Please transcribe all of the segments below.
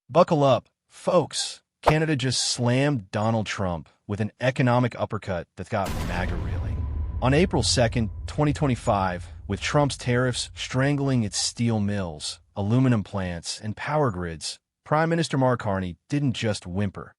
Buckle up, folks. Canada just slammed Donald Trump with an economic uppercut that got MAGA reeling. On April 2nd, 2025, with Trump's tariffs strangling its steel mills, aluminum plants, and power grids, Prime Minister Mark Carney didn't just whimper.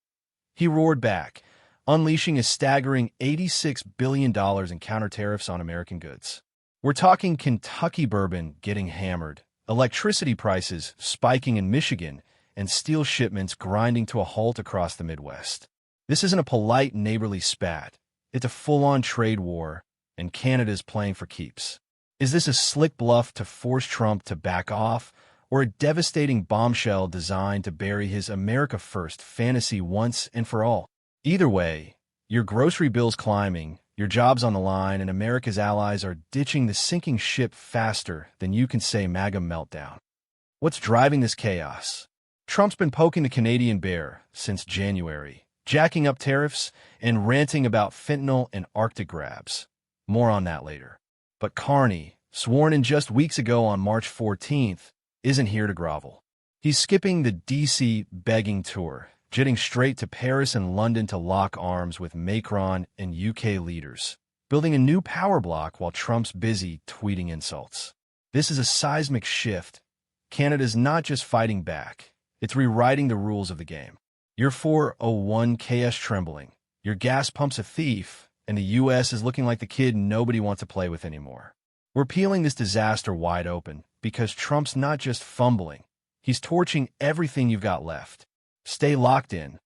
He roared back, unleashing a staggering $86 billion in counter-tariffs on American goods. We're talking Kentucky bourbon getting hammered, electricity prices spiking in Michigan, and steel shipments grinding to a halt across the Midwest. This isn't a polite neighborly spat. It's a full-on trade war, and Canada's playing for keeps. Is this a slick bluff to force Trump to back off, or a devastating bombshell designed to bury his America First fantasy once and for all? Either way, your grocery bill's climbing, your job's on the line, and America's allies are ditching the sinking ship faster than you can say MAGA meltdown. What's driving this chaos? Trump's been poking the Canadian bear since January, jacking up tariffs and ranting about fentanyl and Arctic grabs. More on that later. But Carney, sworn in just weeks ago on March 14th, isn't here to grovel. He's skipping the D.C. begging tour, jetting straight to Paris and London to lock arms with Macron and UK leaders, building a new power bloc while Trump's busy tweeting insults. This is a seismic shift. Canada's not just fighting back. It's rewriting the rules of the game. Your 401ks trembling, your gas pump's a thief, and the U.S. is looking like the kid nobody wants to play with anymore. We're peeling this disaster wide open because Trump's not just fumbling, he's torching everything you've got left. Stay locked in.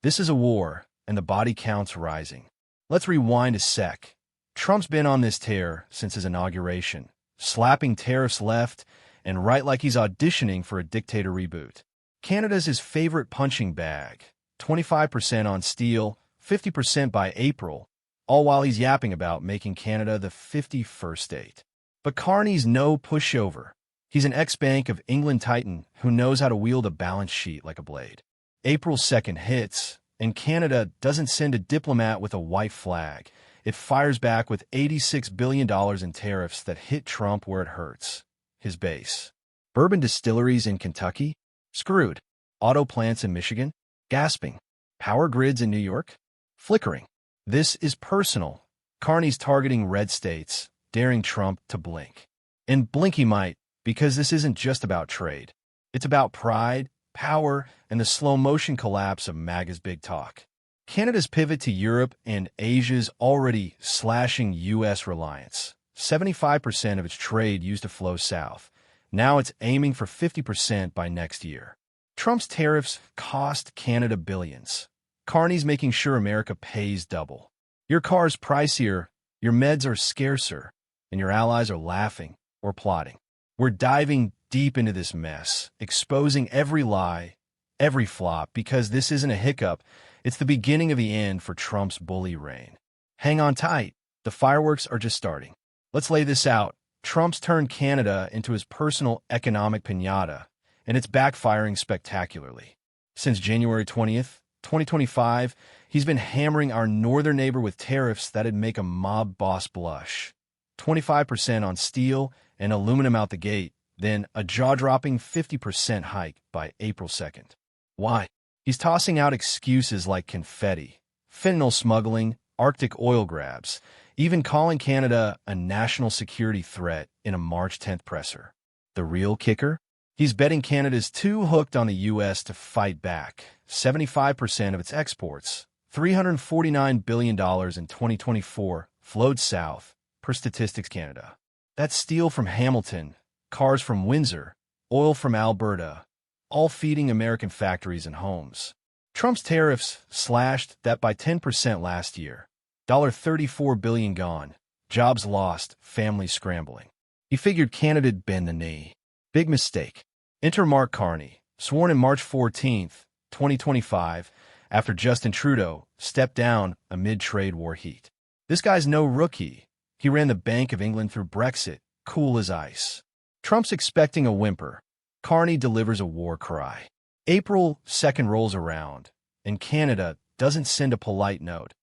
This is a war, and the body count's rising. Let's rewind a sec. Trump's been on this tear since his inauguration, slapping tariffs left and right like he's auditioning for a dictator reboot. Canada's his favorite punching bag, 25% on steel, 50% by April, all while he's yapping about making Canada the 51st state. But Carney's no pushover. He's an ex-Bank of England titan who knows how to wield a balance sheet like a blade. April 2nd hits, and Canada doesn't send a diplomat with a white flag. It fires back with $86 billion in tariffs that hit Trump where it hurts, his base. Bourbon distilleries in Kentucky? Screwed. Auto plants in Michigan? Gasping. Power grids in New York? Flickering. This is personal. Carney's targeting red states, daring Trump to blink. And blink he might, because this isn't just about trade. It's about pride, power, and the slow-motion collapse of MAGA's big talk. Canada's pivot to Europe and Asia's already slashing U.S. reliance. 75% of its trade used to flow south. Now it's aiming for 50% by next year. Trump's tariffs cost Canada billions. Carney's making sure America pays double. Your car's pricier, your meds are scarcer, and your allies are laughing or plotting. We're diving deep into this mess, exposing every lie, every flop, because this isn't a hiccup. It's the beginning of the end for Trump's bully reign. Hang on tight. The fireworks are just starting. Let's lay this out. Trump's turned Canada into his personal economic piñata, and it's backfiring spectacularly. Since January 20th, 2025, he's been hammering our northern neighbor with tariffs that'd make a mob boss blush. 25% on steel and aluminum out the gate, then a jaw-dropping 50% hike by April 2nd. Why? He's tossing out excuses like confetti, fentanyl smuggling, Arctic oil grabs, even calling Canada a national security threat in a March 10th presser. The real kicker? He's betting Canada's too hooked on the U.S. to fight back. 75% of its exports, $349 billion in 2024, flowed south, per Statistics Canada. That's steel from Hamilton, cars from Windsor, oil from Alberta, all feeding American factories and homes. Trump's tariffs slashed that by 10% last year. $34 billion gone, jobs lost, families scrambling. He figured Canada'd bend the knee. Big mistake. Enter Mark Carney, sworn in March 14th, 2025, after Justin Trudeau stepped down amid trade war heat. This guy's no rookie. He ran the Bank of England through Brexit, cool as ice. Trump's expecting a whimper. Carney delivers a war cry. April 2nd rolls around, and Canada doesn't send a polite note.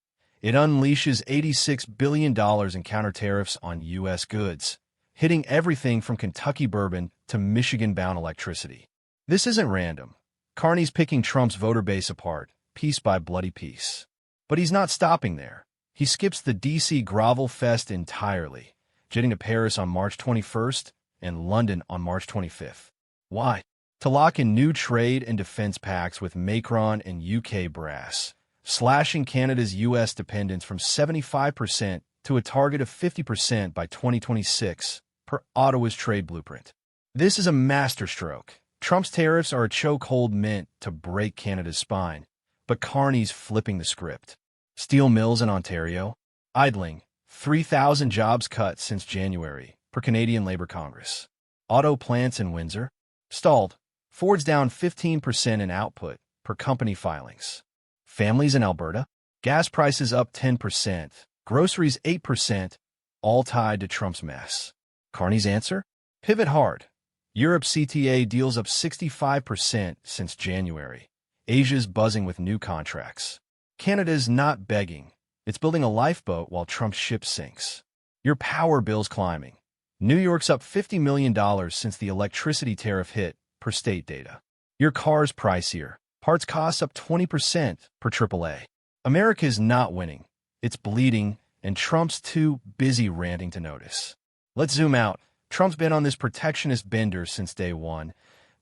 It unleashes $86 billion in counter-tariffs on U.S. goods, hitting everything from Kentucky bourbon to Michigan-bound electricity. This isn't random. Carney's picking Trump's voter base apart, piece by bloody piece. But he's not stopping there. He skips the D.C. grovel fest entirely, jetting to Paris on March 21st and London on March 25th. Why? To lock in new trade and defense pacts with Macron and UK brass, slashing Canada's U.S. dependence from 75% to a target of 50% by 2026, per Ottawa's trade blueprint. This is a masterstroke. Trump's tariffs are a chokehold meant to break Canada's spine, but Carney's flipping the script. Steel mills in Ontario, idling, 3,000 jobs cut since January, per Canadian Labour Congress. Auto plants in Windsor, stalled, Ford's down 15% in output, per company filings. Families in Alberta, gas prices up 10%, groceries 8%, all tied to Trump's mess. Carney's answer? Pivot hard. Europe's CTA deals up 65% since January. Asia's buzzing with new contracts. Canada's not begging. It's building a lifeboat while Trump's ship sinks. Your power bill's climbing. New York's up $50 million since the electricity tariff hit, per state data. Your car's pricier. Parts costs up 20%, per AAA. America's not winning. It's bleeding, and Trump's too busy ranting to notice. Let's zoom out. Trump's been on this protectionist bender since day one,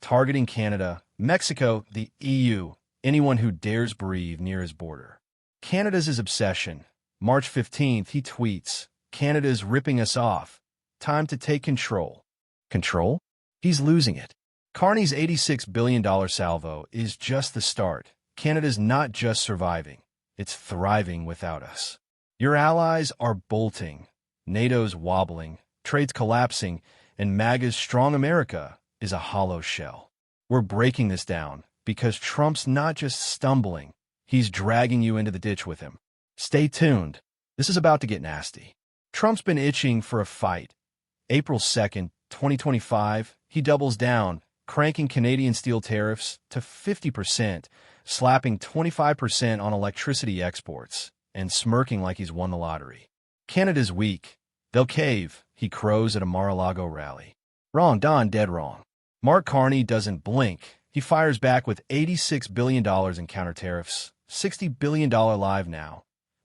targeting Canada, Mexico, the EU, anyone who dares breathe near his border. Canada's his obsession. March 15th, he tweets, "Canada's ripping us off. Time to take control." Control? He's losing it. Carney's $86 billion salvo is just the start. Canada's not just surviving. It's thriving without us. Your allies are bolting. NATO's wobbling. Trade's collapsing, and MAGA's strong America is a hollow shell. We're breaking this down because Trump's not just stumbling, he's dragging you into the ditch with him. Stay tuned. This is about to get nasty. Trump's been itching for a fight. April 2nd, 2025, he doubles down, cranking Canadian steel tariffs to 50%, slapping 25% on electricity exports, and smirking like he's won the lottery. Canada's weak. They'll cave, he crows at a Mar-a-Lago rally. Wrong, Don, dead wrong. Mark Carney doesn't blink. He fires back with $86 billion in counter-tariffs, $60 billion live now,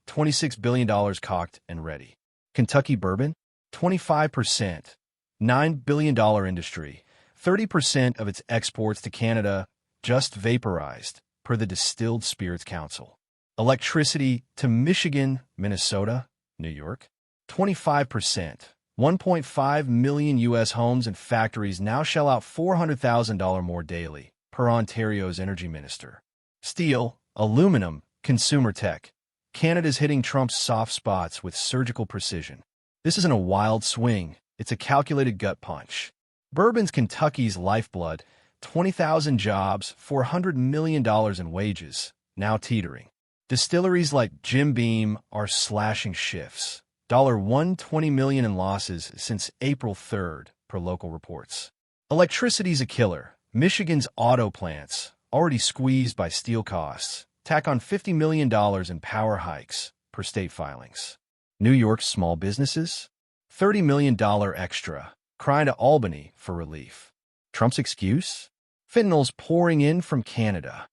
$26 billion cocked and ready. Kentucky Bourbon, 25%, $9 billion industry, 30% of its exports to Canada just vaporized, per the Distilled Spirits Council. Electricity to Michigan, Minnesota, New York, 25%. 1.5 million U.S. homes and factories now shell out $400,000 more daily, per Ontario's energy minister. Steel, aluminum, consumer tech. Canada's hitting Trump's soft spots with surgical precision. This isn't a wild swing. It's a calculated gut punch. Bourbon's Kentucky's lifeblood, 20,000 jobs, $400 million in wages, now teetering. Distilleries like Jim Beam are slashing shifts. $120 million in losses since April 3rd, per local reports. Electricity's a killer. Michigan's auto plants, already squeezed by steel costs, tack on $50 million in power hikes, per state filings. New York's small businesses? $30 million extra, crying to Albany for relief. Trump's excuse? Fentanyl's pouring in from Canada.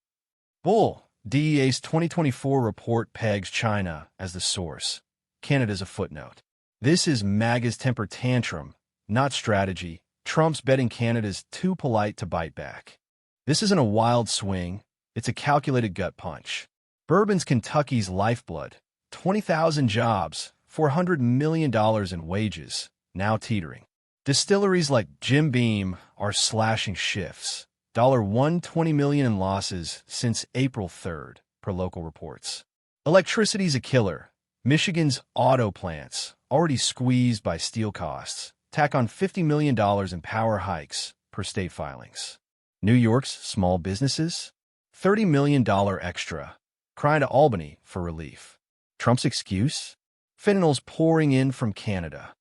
Bull. DEA's 2024 report pegs China as the source. Canada's a footnote. This is MAGA's temper tantrum, not strategy. Trump's betting Canada's too polite to bite back. This isn't a wild swing. It's a calculated gut punch. Bourbon's Kentucky's lifeblood, 20,000 jobs, $400 million in wages, now teetering. Distilleries like Jim Beam are slashing shifts. $120 million in losses since April 3rd, per local reports. Electricity's a killer. Michigan's auto plants, already squeezed by steel costs, tack on $50 million in power hikes, per state filings. New York's small businesses? $30 million extra, crying to Albany for relief. Trump's excuse? Fentanyl's pouring in from Canada.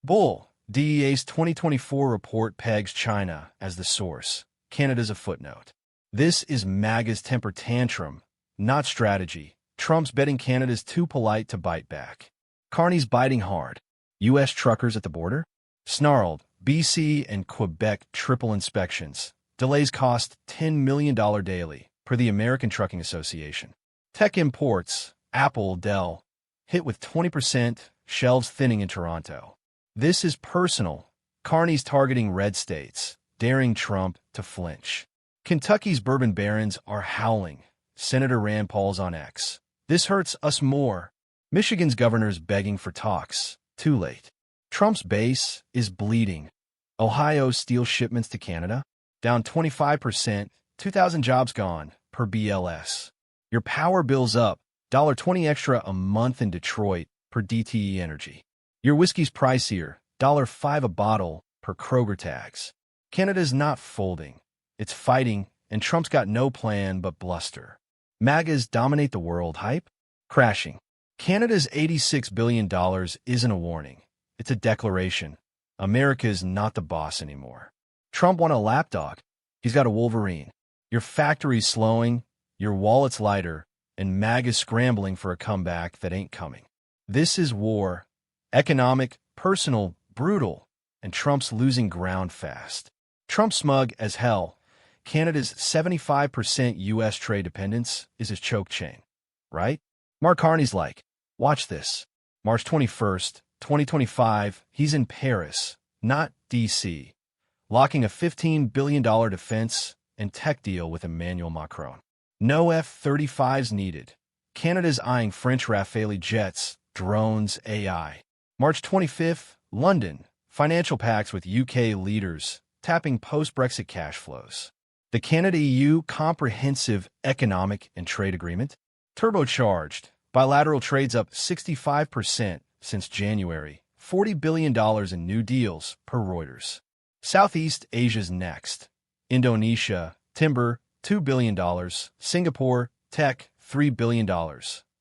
Bull. DEA's 2024 report pegs China as the source. Canada's a footnote. This is MAGA's temper tantrum, not strategy. Trump's betting Canada's too polite to bite back. Carney's biting hard. U.S. truckers at the border? Snarled. BC and Quebec triple inspections. Delays cost $10 million daily, per the American Trucking Association. Tech imports, Apple, Dell, hit with 20%, shelves thinning in Toronto. This is personal. Carney's targeting red states, daring Trump to flinch. Kentucky's Bourbon barons are howling. Senator Rand Paul's on X. This hurts us more. Michigan's governor's begging for talks. Too late. Trump's base is bleeding. Ohio steel shipments to Canada? Down 25%, 2,000 jobs gone, per BLS. Your power bill's up, $1.20 extra a month in Detroit, per DTE Energy. Your whiskey's pricier, $5 a bottle, per Kroger tags. Canada's not folding. It's fighting, and Trump's got no plan but bluster. MAGA's dominate the world hype? Crashing. Canada's $86 billion isn't a warning. It's a declaration. America's not the boss anymore. Trump won a lapdog. He's got a Wolverine. Your factory's slowing, your wallet's lighter, and MAGA's scrambling for a comeback that ain't coming. This is war. Economic, personal, brutal, and Trump's losing ground fast. Trump's smug as hell. Canada's 75% U.S. trade dependence is his choke chain, right? Mark Carney's like, watch this. March 21st, 2025, he's in Paris, not D.C., locking a $15 billion defense and tech deal with Emmanuel Macron. No F-35s needed. Canada's eyeing French Rafale jets, drones, AI. March 25th, London, financial pacts with UK leaders, tapping post-Brexit cash flows. The Canada-EU Comprehensive Economic and Trade Agreement, turbocharged, bilateral trades up 65% since January, $40 billion in new deals, per Reuters. Southeast Asia's next. Indonesia, timber, $2 billion. Singapore, tech, $3 billion.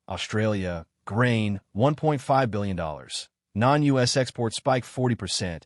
Australia, grain, $1.5 billion. Non-U.S. exports spike 40%,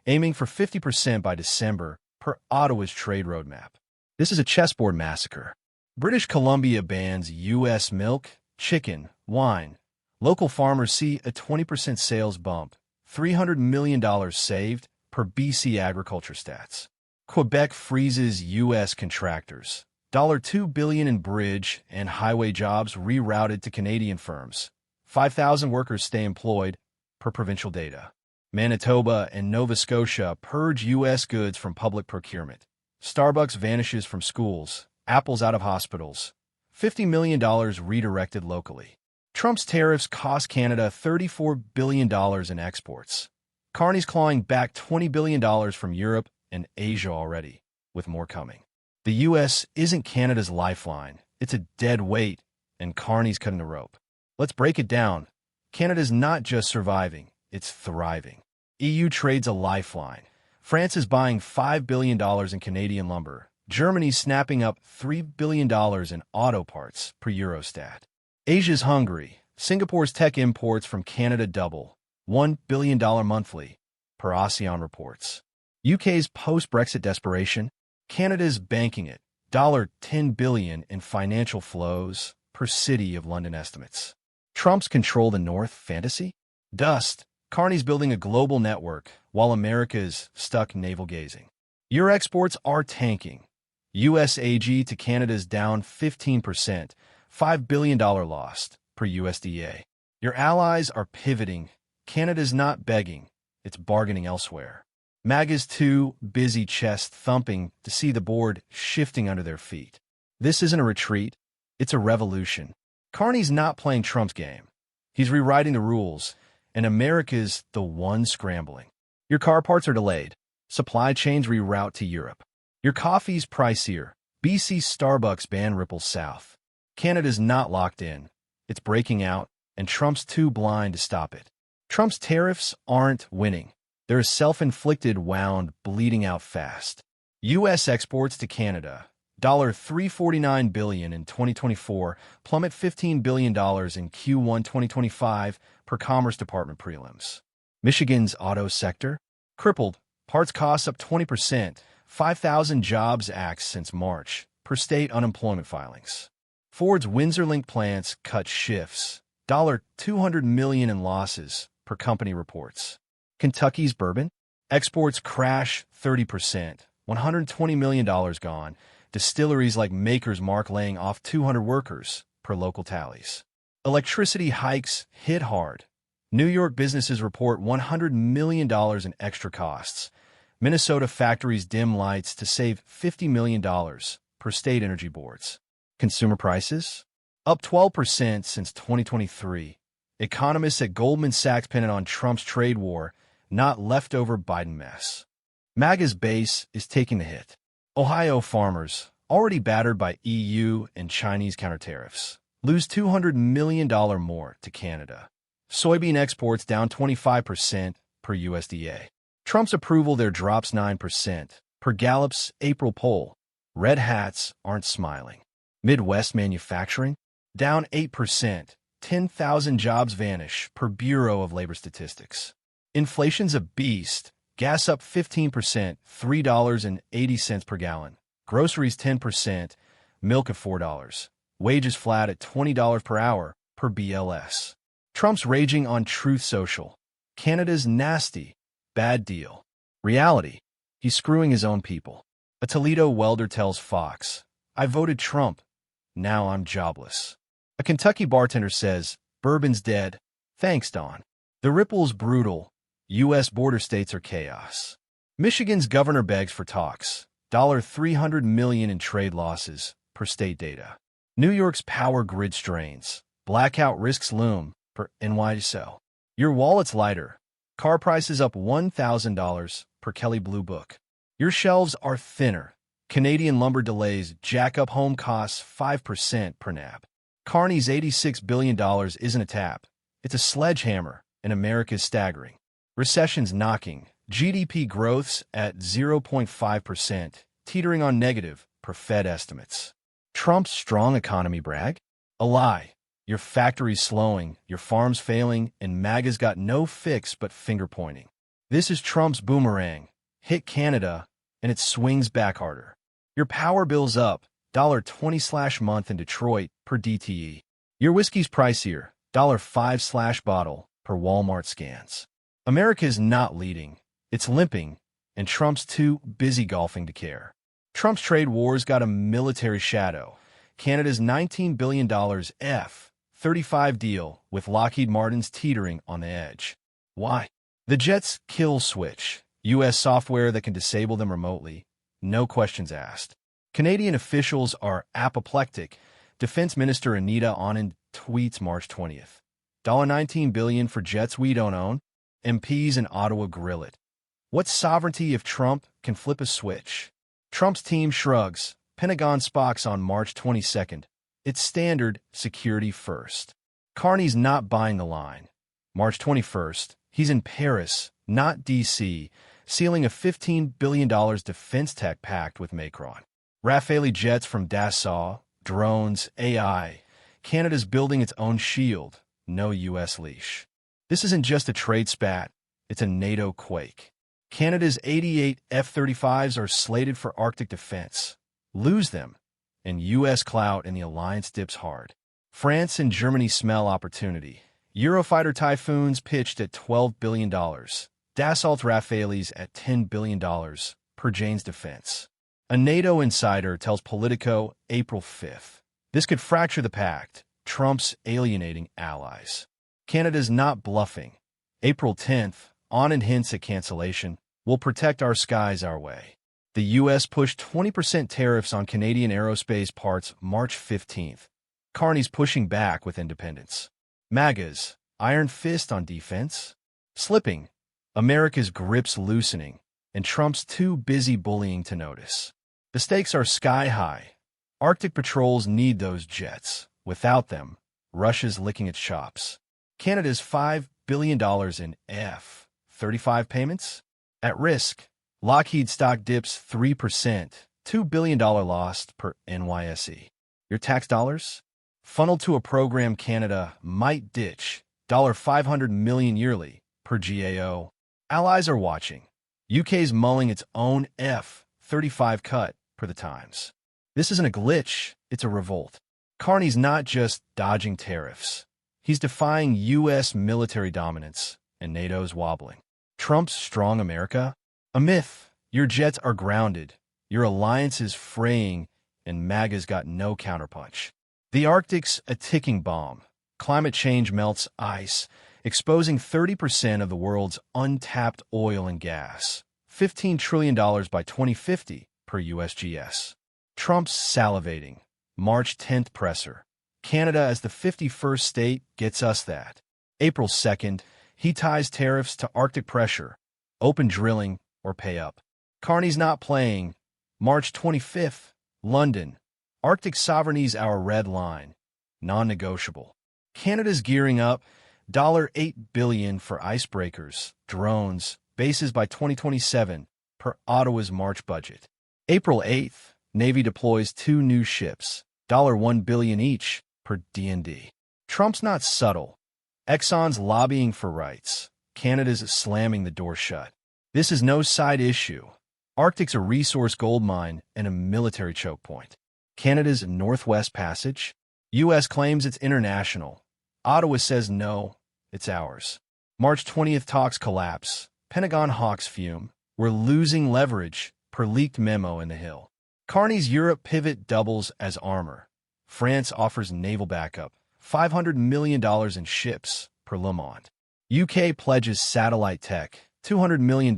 aiming for 50% by December, per Ottawa's trade roadmap. This is a chessboard massacre. British Columbia bans U.S. milk, chicken, wine. Local farmers see a 20% sales bump, $300 million saved, per BC agriculture stats. Quebec freezes U.S. contractors. $2 billion in bridge and highway jobs rerouted to Canadian firms. 5,000 workers stay employed, per provincial data. Manitoba and Nova Scotia purge U.S. goods from public procurement. Starbucks vanishes from schools. Apple's out of hospitals. $50 million redirected locally. Trump's tariffs cost Canada $34 billion in exports. Carney's clawing back $20 billion from Europe and Asia already, with more coming. The U.S. isn't Canada's lifeline. It's a dead weight, and Carney's cutting the rope. Let's break it down. Canada's not just surviving, it's thriving. EU trades a lifeline. France is buying $5 billion in Canadian lumber. Germany's snapping up $3 billion in auto parts, per Eurostat. Asia's hungry. Singapore's tech imports from Canada double, $1 billion monthly, per ASEAN reports. UK's post-Brexit desperation. Canada's banking it, $10 billion in financial flows, per City of London estimates. Trump's control the North fantasy? Dust. Carney's building a global network, while America's stuck navel-gazing. Your exports are tanking. U.S. AG to Canada's down 15%, $5 billion lost, per USDA. Your allies are pivoting. Canada's not begging, it's bargaining elsewhere. MAGA's too busy chest thumping to see the board shifting under their feet. This isn't a retreat, it's a revolution. Carney's not playing Trump's game. He's rewriting the rules, and America's the one scrambling. Your car parts are delayed. Supply chains reroute to Europe. Your coffee's pricier. BC Starbucks ban ripples south. Canada's not locked in. It's breaking out, and Trump's too blind to stop it. Trump's tariffs aren't winning. They're a self-inflicted wound bleeding out fast. U.S. exports to Canada, $349 billion in 2024, plummet $15 billion in Q1 2025 per Commerce Department prelims. Michigan's auto sector? Crippled. Parts costs up 20%, 5,000 jobs axed since March, per state unemployment filings. Ford's Windsor-Link plants cut shifts, $200 million in losses, per company reports. Kentucky's Bourbon? Exports crash 30%, $120 million gone. Distilleries like Maker's Mark laying off 200 workers, per local tallies. Electricity hikes hit hard. New York businesses report $100 million in extra costs. Minnesota factories dim lights to save $50 million, per state energy boards. Consumer prices? Up 12% since 2023. Economists at Goldman Sachs pin it on Trump's trade war, not leftover Biden mess. MAGA's base is taking the hit. Ohio farmers, already battered by EU and Chinese counter-tariffs, lose $200 million more to Canada. Soybean exports down 25% per USDA. Trump's approval there drops 9% per Gallup's April poll. Red hats aren't smiling. Midwest manufacturing? Down 8%. 10,000 jobs vanish per Bureau of Labor Statistics. Inflation's a beast. Gas up 15%, $3.80 per gallon. Groceries 10%, milk at $4. Wages flat at $20 per hour per BLS. Trump's raging on Truth Social. Canada's nasty. Bad deal. Reality. He's screwing his own people. A Toledo welder tells Fox, "I voted Trump. Now I'm jobless." A Kentucky bartender says, "Bourbon's dead. Thanks, Don." The ripple's brutal. U.S. border states are chaos. Michigan's governor begs for talks. $300 million in trade losses, per state data. New York's power grid strains. Blackout risks loom, per NYSO. Your wallet's lighter. Car prices up $1,000, per Kelley Blue Book. Your shelves are thinner. Canadian lumber delays jack up home costs 5% per NAB. Carney's $86 billion isn't a tap. It's a sledgehammer, and America's staggering. Recession's knocking. GDP growth's at 0.5%, teetering on negative, per Fed estimates. Trump's strong economy brag? A lie. Your factory's slowing, your farm's failing, and MAGA's got no fix but finger-pointing. This is Trump's boomerang. Hit Canada, and it swings back harder. Your power bill's up, $20/month in Detroit, per DTE. Your whiskey's pricier, $5/bottle, per Walmart scans. America's not leading. It's limping, and Trump's too busy golfing to care. Trump's trade war's got a military shadow. Canada's $19 billion F-35 deal with Lockheed Martin's teetering on the edge. Why? The jet's kill switch. U.S. software that can disable them remotely. No questions asked. Canadian officials are apoplectic. Defense Minister Anita Anand tweets March 20th. $19 billion for jets we don't own. MPs in Ottawa grill it. What's sovereignty if Trump can flip a switch? Trump's team shrugs. Pentagon Spock's on March 22nd. It's standard, security first. Carney's not buying the line. March 21st, he's in Paris, not D.C., sealing a $15 billion defense tech pact with Macron. Rafale jets from Dassault, drones, AI. Canada's building its own shield, no U.S. leash. This isn't just a trade spat, it's a NATO quake. Canada's 88 F-35s are slated for Arctic defense. Lose them, and U.S. clout in the alliance dips hard. France and Germany smell opportunity. Eurofighter Typhoons pitched at $12 billion. Dassault Rafales at $10 billion, per Jane's Defense. A NATO insider tells Politico April 5th. This could fracture the pact. Trump's alienating allies. Canada's not bluffing. April 10th, Anand hints at cancellation. We'll protect our skies our way. The U.S. pushed 20% tariffs on Canadian aerospace parts March 15th. Carney's pushing back with independence. MAGA's iron fist on defense? Slipping. America's grip's loosening, and Trump's too busy bullying to notice. The stakes are sky high. Arctic patrols need those jets. Without them, Russia's licking its chops. Canada's $5 billion in F-35 payments? At risk. Lockheed stock dips 3%, $2 billion lost per NYSE. Your tax dollars? Funneled to a program Canada might ditch, $500 million yearly, per GAO. Allies are watching. UK's mulling its own F-35 cut, per the Times. This isn't a glitch, it's a revolt. Carney's not just dodging tariffs. He's defying U.S. military dominance, and NATO's wobbling. Trump's strong America? A myth. Your jets are grounded. Your alliance is fraying, and MAGA's got no counterpunch. The Arctic's a ticking bomb. Climate change melts ice, exposing 30% of the world's untapped oil and gas. $15 trillion by 2050, per USGS. Trump's salivating. March 10th presser. Canada as the 51st state gets us that. April 2nd, he ties tariffs to Arctic pressure. Open drilling or pay up. Carney's not playing. March 25th, London. Arctic sovereignty's our red line. Non-negotiable. Canada's gearing up. $8 billion for icebreakers, drones, bases by 2027, per Ottawa's March budget. April 8th, Navy deploys 2 new ships. $1 billion each, per D&D. Trump's not subtle. Exxon's lobbying for rights. Canada's slamming the door shut. This is no side issue. Arctic's a resource goldmine and a military choke point. Canada's Northwest Passage. U.S. claims it's international. Ottawa says no, it's ours. March 20th talks collapse. Pentagon hawks fume. We're losing leverage, per leaked memo in the Hill. Carney's Europe pivot doubles as armor. France offers naval backup. $500 million in ships, per Le Monde. UK pledges satellite tech. $200 million,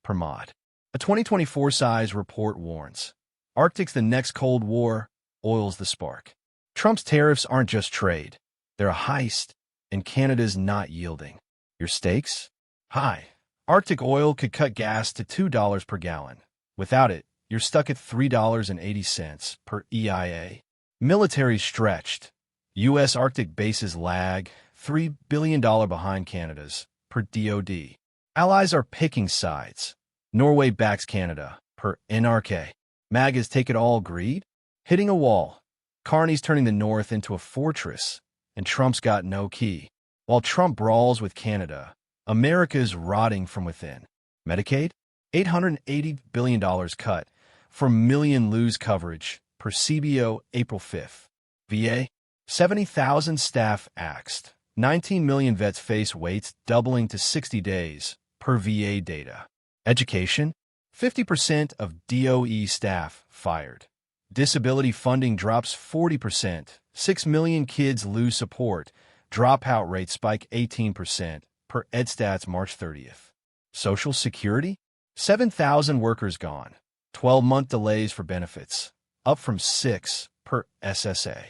per mod. A 2024 size report warns. Arctic's the next Cold War. Oil's the spark. Trump's tariffs aren't just trade. They're a heist, and Canada's not yielding. Your stakes? High. Arctic oil could cut gas to $2 per gallon. Without it, you're stuck at $3.80 per EIA. Military stretched. U.S. Arctic bases lag, $3 billion behind Canada's, per DOD. Allies are picking sides. Norway backs Canada, per NRK. MAGA's take it all greed? Hitting a wall. Carney's turning the North into a fortress, and Trump's got no key. While Trump brawls with Canada, America's rotting from within. Medicaid? $880 billion cut. For million lose coverage, per CBO April 5th. VA? 70,000 staff axed. 19 million vets face waits doubling to 60 days, per VA data. Education? 50% of DOE staff fired. Disability funding drops 40%. 6 million kids lose support. Dropout rate spike 18%, per EdStats March 30th. Social Security? 7,000 workers gone. 12-month delays for benefits, up from 6, per SSA.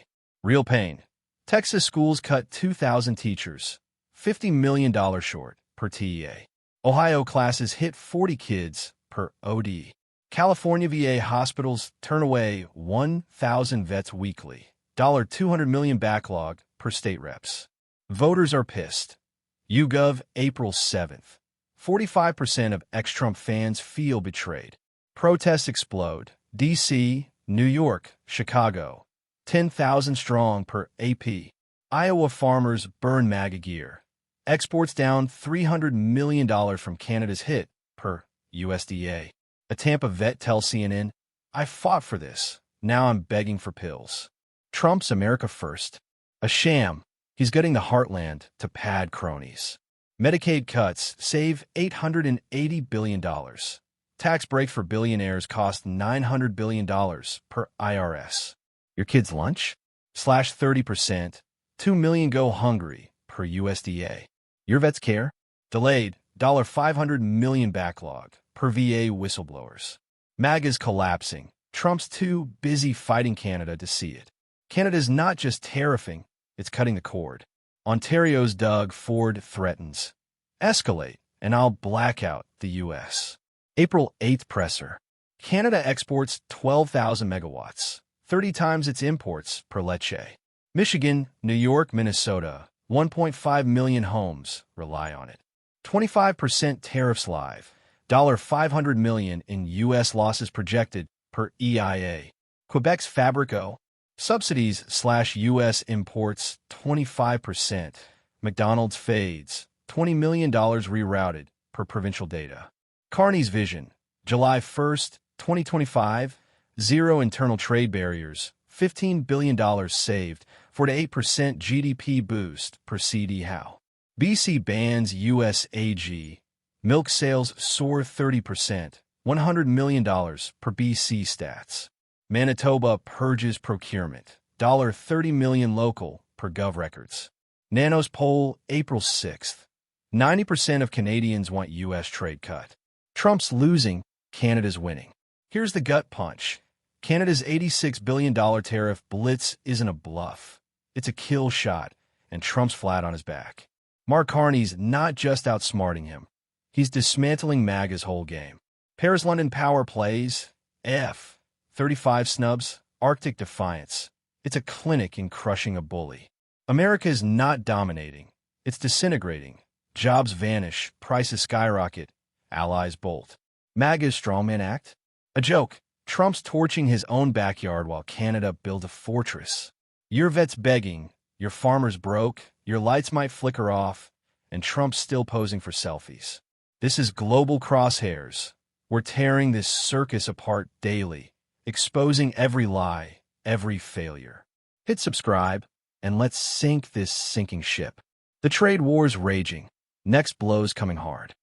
Real pain. Texas schools cut 2,000 teachers, $50 million short, per TEA. Ohio classes hit 40 kids, per OD. California VA hospitals turn away 1,000 vets weekly. $200 million backlog, per state reps. Voters are pissed. YouGov, April 7th. 45% of ex-Trump fans feel betrayed. Protests explode. D.C., New York, Chicago. 10,000 strong, per AP. Iowa farmers burn MAGA gear. Exports down $300 million from Canada's hit, per USDA. A Tampa vet tells CNN, "I fought for this. Now I'm begging for pills." Trump's America First. A sham. He's gutting the heartland to pad cronies. Medicaid cuts save $880 billion. Tax break for billionaires cost $900 billion, per IRS. Your kid's lunch? Slash 30%. 2 million go hungry, per USDA. Your vet's care? Delayed. $500 million backlog, per VA whistleblowers. MAGA's collapsing. Trump's too busy fighting Canada to see it. Canada's not just tariffing, it's cutting the cord. Ontario's Doug Ford threatens. Escalate, and I'll blackout the U.S. April 8th presser. Canada exports 12,000 megawatts, 30 times its imports, per Lecce. Michigan, New York, Minnesota, 1.5 million homes rely on it. 25% tariffs live. $500 million in U.S. losses projected, per EIA. Quebec's Fabrico. Subsidies / U.S. imports 25%. McDonald's fades. $20 million rerouted, per provincial data. Carney's vision. July 1st, 2025. Zero internal trade barriers. $15 billion saved. 4-8% GDP boost, per CD Howe. BC bans U.S. AG. Milk sales soar 30%. $100 million per BC stats. Manitoba purges procurement. $30 million local per Gov records. Nanos poll, April 6th. 90% of Canadians want U.S. trade cut. Trump's losing, Canada's winning. Here's the gut punch. Canada's $86 billion tariff blitz isn't a bluff. It's a kill shot, and Trump's flat on his back. Mark Carney's not just outsmarting him. He's dismantling MAGA's whole game. Paris-London power plays, 35 snubs, Arctic defiance. It's a clinic in crushing a bully. America is not dominating. It's disintegrating. Jobs vanish, prices skyrocket, allies bolt. MAGA's strongman act? A joke. Trump's torching his own backyard while Canada builds a fortress. Your vet's begging, your farmer's broke, your lights might flicker off, and Trump's still posing for selfies. This is global crosshairs. We're tearing this circus apart daily, exposing every lie, every failure. Hit subscribe, and let's sink this sinking ship. The trade war's raging. Next blow's coming hard.